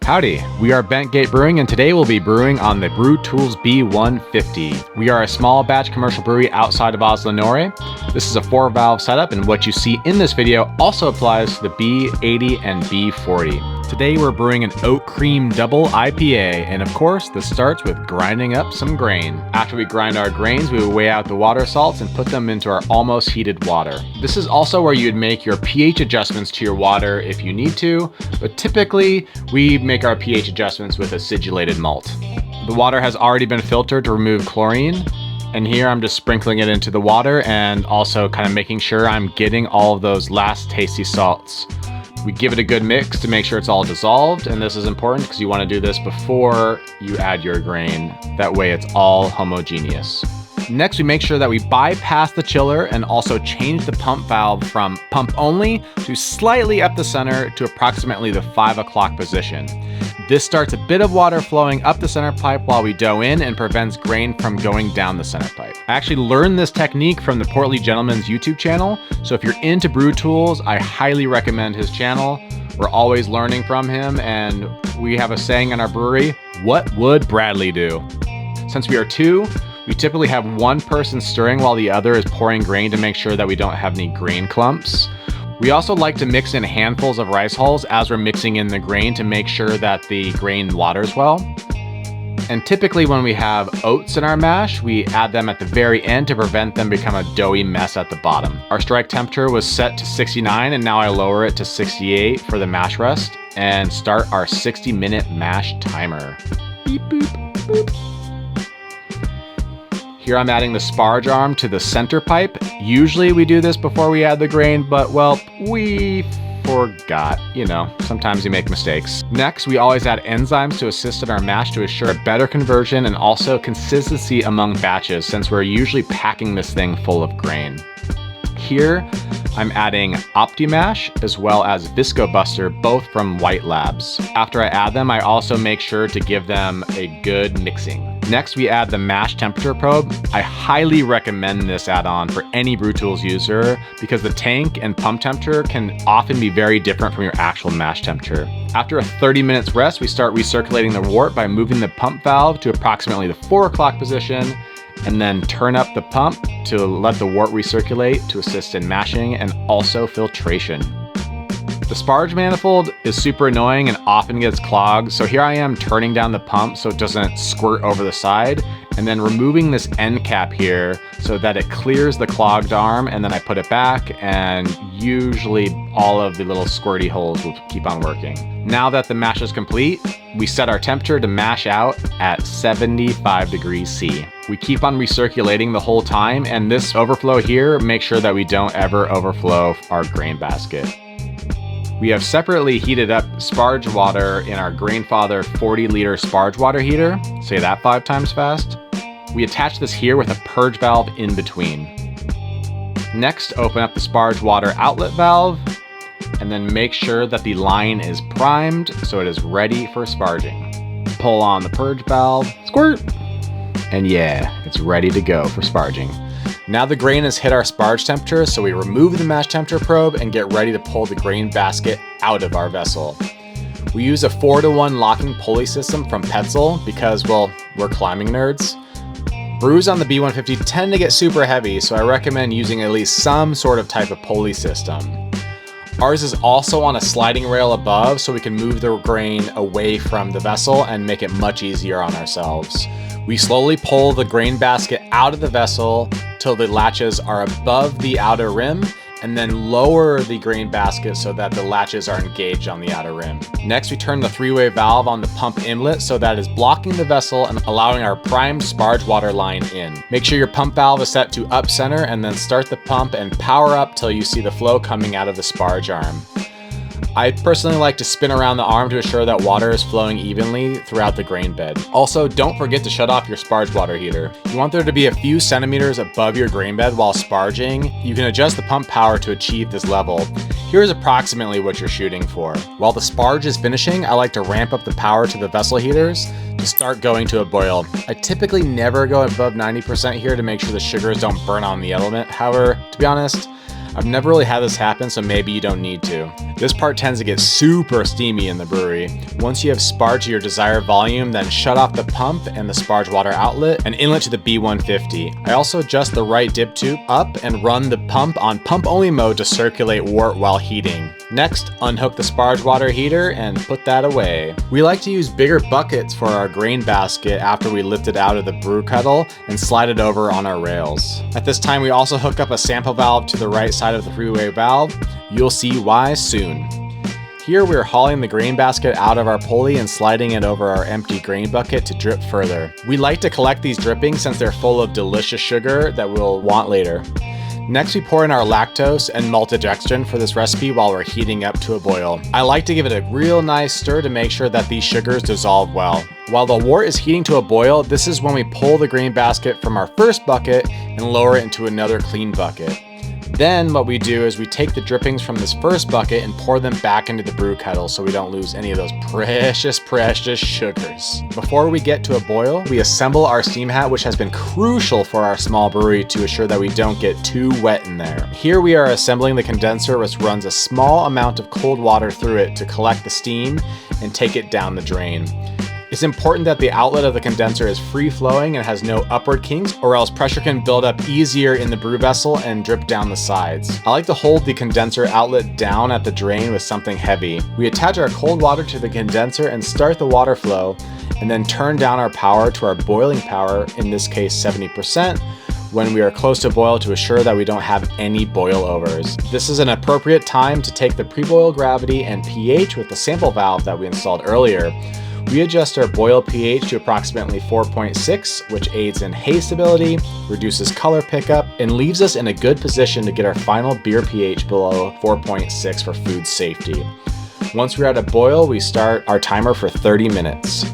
Howdy, we are Bentgate Brewing and today we'll be brewing on the Brewtools B150. We are a small batch commercial brewery outside of Oslo, Norway. This is a 4-valve setup and what you see in this video also applies to the B80 and B40. Today we're brewing an oat cream double IPA, and of course this starts with grinding up some grain. After we grind our grains, we will weigh out the water salts and put them into our almost heated water. This is also where you'd make your pH adjustments to your water if you need to, but typically we make our pH adjustments with acidulated malt. The water has already been filtered to remove chlorine, and here I'm just sprinkling it into the water and also kind of making sure I'm getting all of those last tasty salts. We give it a good mix to make sure it's all dissolved, and this is important because you want to do this before you add your grain. That way it's all homogeneous. Next, we make sure that we bypass the chiller and also change the pump valve from pump only to slightly up the center to approximately the 5 o'clock position. This starts a bit of water flowing up the center pipe while we dough in and prevents grain from going down the center pipe. I actually learned this technique from the Portly Gentleman's YouTube channel, so if you're into Brewtools, I highly recommend his channel. We're always learning from him, and we have a saying in our brewery, what would Bradley do? Since we are two, we typically have one person stirring while the other is pouring grain to make sure that we don't have any grain clumps. We also like to mix in handfuls of rice hulls as we're mixing in the grain to make sure that the grain waters well. And typically when we have oats in our mash, we add them at the very end to prevent them become a doughy mess at the bottom. Our strike temperature was set to 69 and now I lower it to 68 for the mash rest and start our 60-minute mash timer. Beep, boop, boop. Here I'm adding the sparge arm to the center pipe. Usually we do this before we add the grain, but well, we forgot. You know, sometimes you make mistakes. Next, we always add enzymes to assist in our mash to assure a better conversion and also consistency among batches since we're usually packing this thing full of grain. Here, I'm adding OptiMash as well as Visco Buster, both from White Labs. After I add them, I also make sure to give them a good mixing. Next, we add the mash temperature probe. I highly recommend this add-on for any Brewtools user because the tank and pump temperature can often be very different from your actual mash temperature. After a 30 minutes rest, we start recirculating the wort by moving the pump valve to approximately the 4 o'clock position and then turn up the pump to let the wort recirculate to assist in mashing and also filtration. The sparge manifold is super annoying and often gets clogged, so here I am turning down the pump so it doesn't squirt over the side, and then removing this end cap here so that it clears the clogged arm, and then I put it back, and usually all of the little squirty holes will keep on working. Now that the mash is complete, we set our temperature to mash out at 75 degrees C. We keep on recirculating the whole time, and this overflow here makes sure that we don't ever overflow our grain basket. We have separately heated up sparge water in our Grainfather 40-liter sparge water heater. Say that 5 times fast. We attach this here with a purge valve in between. Next, open up the sparge water outlet valve and then make sure that the line is primed so it is ready for sparging. Pull on the purge valve, squirt, and yeah, it's ready to go for sparging. Now the grain has hit our sparge temperature, so we remove the mash temperature probe and get ready to pull the grain basket out of our vessel. We use a 4-to-1 locking pulley system from Petzl because, well, we're climbing nerds. Brews on the B150 tend to get super heavy, so I recommend using at least some sort of type of pulley system. Ours is also on a sliding rail above, so we can move the grain away from the vessel and make it much easier on ourselves. We slowly pull the grain basket out of the vessel till the latches are above the outer rim, and then lower the grain basket so that the latches are engaged on the outer rim. Next, we turn the 3-way valve on the pump inlet so that it is blocking the vessel and allowing our primed sparge water line in. Make sure your pump valve is set to up center and then start the pump and power up till you see the flow coming out of the sparge arm. I personally like to spin around the arm to assure that water is flowing evenly throughout the grain bed. Also, don't forget to shut off your sparge water heater. You want there to be a few centimeters above your grain bed while sparging. You can adjust the pump power to achieve this level. Here's approximately what you're shooting for. While the sparge is finishing, I like to ramp up the power to the vessel heaters to start going to a boil. I typically never go above 90% here to make sure the sugars don't burn on the element. However, to be honest, I've never really had this happen, so maybe you don't need to. This part tends to get super steamy in the brewery. Once you have sparged your desired volume, then shut off the pump and the sparge water outlet and inlet to the B150. I also adjust the right dip tube up and run the pump on pump only mode to circulate wort while heating. Next, unhook the sparge water heater and put that away. We like to use bigger buckets for our grain basket after we lift it out of the brew kettle and slide it over on our rails. At this time, we also hook up a sample valve to the right side of the three-way valve. You'll see why soon. Here we're hauling the grain basket out of our pulley and sliding it over our empty grain bucket to drip further. We like to collect these drippings since they're full of delicious sugar that we'll want later. Next, we pour in our lactose and malted dextrin for this recipe while we're heating up to a boil. I like to give it a real nice stir to make sure that these sugars dissolve well. While the wort is heating to a boil, this is when we pull the grain basket from our first bucket and lower it into another clean bucket. Then what we do is we take the drippings from this first bucket and pour them back into the brew kettle so we don't lose any of those precious sugars. Before we get to a boil, we assemble our steam hat, which has been crucial for our small brewery to ensure that we don't get too wet in there. Here we are assembling the condenser, which runs a small amount of cold water through it to collect the steam and take it down the drain. It's important that the outlet of the condenser is free-flowing and has no upward kinks, or else pressure can build up easier in the brew vessel and drip down the sides. I like to hold the condenser outlet down at the drain with something heavy. We attach our cold water to the condenser and start the water flow, and then turn down our power to our boiling power, in this case 70%, when we are close to boil to assure that we don't have any boil overs. This is an appropriate time to take the pre-boil gravity and pH with the sample valve that we installed earlier. We adjust our boil pH to approximately 4.6, which aids in haze stability, reduces color pickup, and leaves us in a good position to get our final beer pH below 4.6 for food safety. Once we're at a boil, we start our timer for 30 minutes.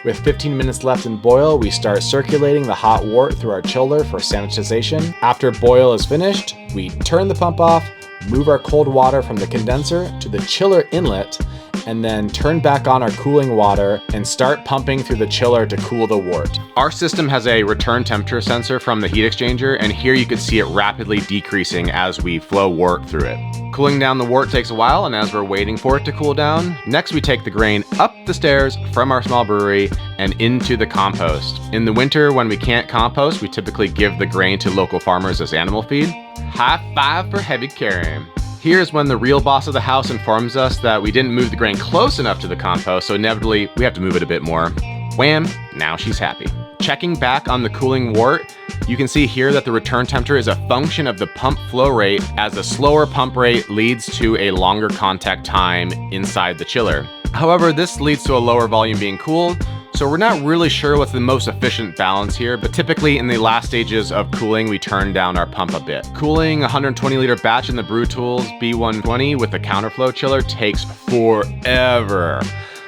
With 15 minutes left in boil, we start circulating the hot wort through our chiller for sanitization. After boil is finished, we turn the pump off, move our cold water from the condenser to the chiller inlet, and then turn back on our cooling water and start pumping through the chiller to cool the wort. Our system has a return temperature sensor from the heat exchanger, and here you can see it rapidly decreasing as we flow wort through it. Cooling down the wort takes a while, and as we're waiting for it to cool down, next we take the grain up the stairs from our small brewery and into the compost. In the winter, when we can't compost, we typically give the grain to local farmers as animal feed. High five for heavy carrying. Here's when the real boss of the house informs us that we didn't move the grain close enough to the compost, so inevitably we have to move it a bit more. Wham, now she's happy. Checking back on the cooling wort, you can see here that the return temperature is a function of the pump flow rate, as a slower pump rate leads to a longer contact time inside the chiller. However, this leads to a lower volume being cooled, so we're not really sure what's the most efficient balance here, but typically in the last stages of cooling, we turn down our pump a bit. Cooling a 120 liter batch in the Brewtools B150 with a counterflow chiller takes forever.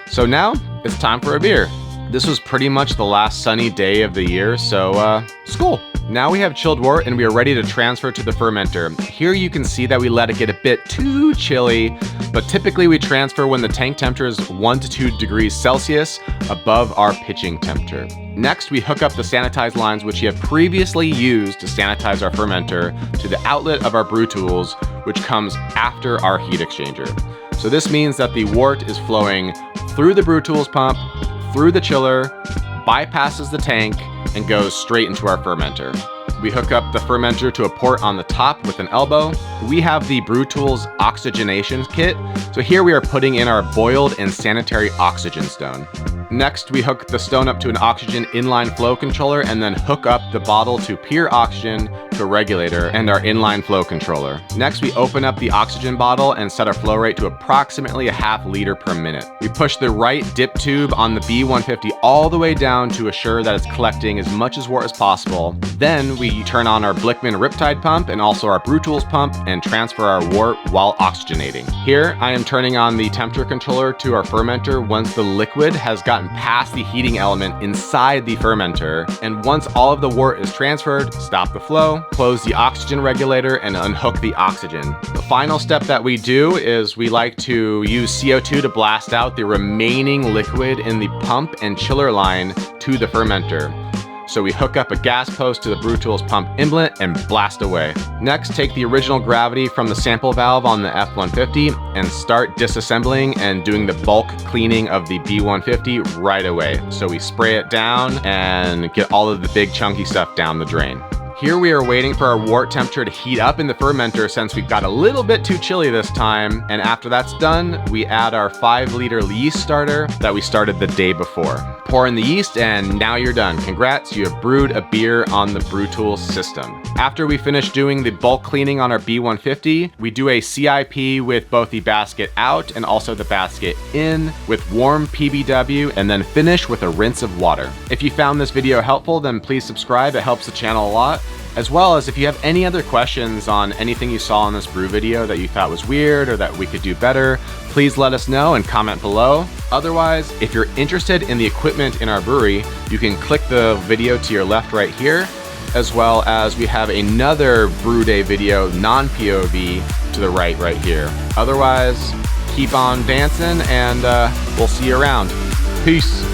So now it's time for a beer. This was pretty much the last sunny day of the year, so school. Now we have chilled wort and we are ready to transfer to the fermenter. Here you can see that we let it get a bit too chilly, but typically we transfer when the tank temperature is 1 to 2 degrees Celsius above our pitching temperature. Next, we hook up the sanitized lines which we have previously used to sanitize our fermenter to the outlet of our Brewtools, which comes after our heat exchanger. So this means that the wort is flowing through the Brewtools pump, through the chiller, bypasses the tank, and goes straight into our fermenter. We hook up the fermenter to a port on the top with an elbow. We have the Brewtools oxygenation kit, so here we are putting in our boiled and sanitary oxygen stone. Next, we hook the stone up to an oxygen inline flow controller and then hook up the bottle to pure oxygen to a regulator and our inline flow controller. Next, we open up the oxygen bottle and set our flow rate to approximately 1/2 liter per minute. We push the right dip tube on the B150 all the way down to assure that it's collecting as much as wort as possible. Then we turn on our Blickman Riptide pump and also our Brewtools pump and transfer our wort while oxygenating. Here, I am turning on the temperature controller to our fermenter once the liquid has gotten past the heating element inside the fermenter. And once all of the wort is transferred, stop the flow, close the oxygen regulator, and unhook the oxygen. The final step that we do is we like to use CO2 to blast out the remaining liquid in the pump and chiller line to the fermenter. So we hook up a gas post to the Brewtools pump inlet and blast away. Next, take the original gravity from the sample valve on the F-150 and start disassembling and doing the bulk cleaning of the B150 right away. So we spray it down and get all of the big chunky stuff down the drain. Here we are waiting for our wort temperature to heat up in the fermenter since we've got a little bit too chilly this time. And after that's done, we add our 5-liter yeast starter that we started the day before. Pour in the yeast and now you're done. Congrats, you have brewed a beer on the Brewtools system. After we finish doing the bulk cleaning on our B150, we do a CIP with both the basket out and also the basket in with warm PBW and then finish with a rinse of water. If you found this video helpful, then please subscribe. It helps the channel a lot. As well as if you have any other questions on anything you saw in this brew video that you thought was weird or that we could do better, please let us know and comment below. Otherwise, if you're interested in the equipment in our brewery, you can click the video to your left right here, as well as we have another brew day video, non-POV, to the right here. Otherwise, keep on dancing and we'll see you around. Peace.